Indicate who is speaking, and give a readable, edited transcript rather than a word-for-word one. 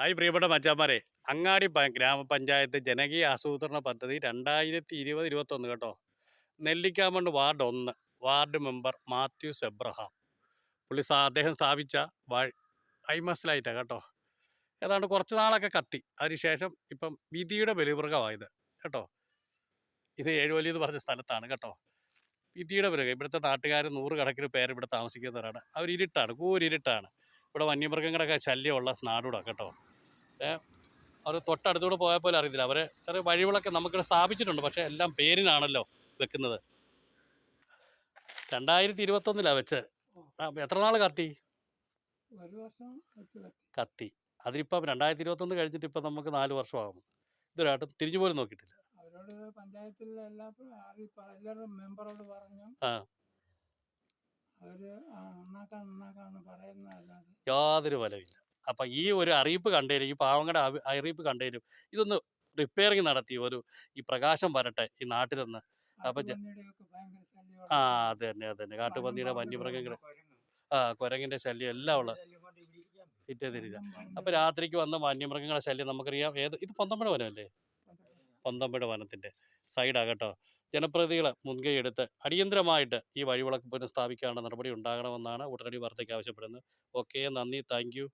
Speaker 1: Hi പ്രിയപ്പെട്ട മച്ചാന്മാരെ, അങ്ങാടി ഗ്രാമപഞ്ചായത്ത് ജനകീയ ആസൂത്രണ പദ്ധതി 2020-21 കേട്ടോ. Nellikkamannu ward 1 ward member Mathews Abraham. അദ്ദേഹം സ്ഥാപിച്ച ഐമസിലായിട്ടാണ് കേട്ടോ. ഏതാണ്ട് കുറച്ച് നാളൊക്കെ കത്തി. അതിനുശേഷം ഇപ്പം വിധിയുടെ ബലിമൃഗമായത് കേട്ടോ. ഇത് ഏഴുവലി എന്ന് പറഞ്ഞ സ്ഥലത്താണ് കേട്ടോ. വിധിയുടെ മൃഗം. ഇവിടുത്തെ നാട്ടുകാർ 100 കണക്കിന് പേര് ഇവിടെ താമസിക്കുന്നവരാണ്. അവരിരുട്ടാണ്, കൂരിരുട്ടാണ്. ഇവിടെ വന്യമൃഗങ്ങളുടെയൊക്കെ ശല്യമുള്ള നാടൂടാണ് കേട്ടോ. അവർ തൊട്ടടുത്തൂടെ പോയാൽ പോലും അറിയത്തില്ല. അവരെ വഴികളൊക്കെ നമുക്കിവിടെ സ്ഥാപിച്ചിട്ടുണ്ട്, പക്ഷേ എല്ലാം പേരിനാണല്ലോ വെക്കുന്നത്. 2021 വെച്ച് എത്ര നാൾ കത്തി? കത്തി. അതിലിപ്പം 2021 കഴിഞ്ഞിട്ട് ഇപ്പം നമുക്ക് 4 വർഷമാകും. ഇതൊരാട്ടും തിരിഞ്ഞു പോലും നോക്കിയിട്ടില്ല.
Speaker 2: അവരോട് പഞ്ചായത്തിലെ എല്ലാവരും മെമ്പറോട് പറഞ്ഞു. അവര് നന്നാക്കാന്ന് പറയുന്നതല്ലാതെ
Speaker 1: യാതൊരു ഫലമില്ല. അപ്പം ഈ ഒരു അറിയിപ്പ് കണ്ടേലും, ഈ പാവങ്ങളുടെ അറിയിപ്പ് കണ്ടേലും ഇതൊന്ന് റിപ്പയറിങ് നടത്തി ഈ പ്രകാശം വരട്ടെ ഈ നാട്ടിലൊന്ന്. അപ്പം അത് തന്നെ കാട്ടുപന്നിയുടെ, വന്യമൃഗങ്ങളുടെ, കുരങ്ങിൻ്റെ ശല്യം എല്ലാം ഉള്ള ഇറ്റേതിരില്ല. അപ്പം രാത്രിക്ക് വന്ന വന്യമൃഗങ്ങളുടെ ശല്യം നമുക്കറിയാം. ഇത് പൊന്തമ്പഴ വനമല്ലേ? പൊന്തമ്പഴ വനത്തിൻ്റെ സൈഡാണ് കേട്ടോ. ജനപ്രതിനിധികൾ മുൻകൈ എടുത്ത് അടിയന്തരമായിട്ട് ഈ വഴിവിളക്ക് പുനഃസ്ഥാപിക്കാനുള്ള നടപടി ഉണ്ടാകണമെന്നാണ് ഉടനടി വാർത്തയ്ക്ക് ആവശ്യപ്പെടുന്നത്. ഓക്കെ, നന്ദി, താങ്ക് യു.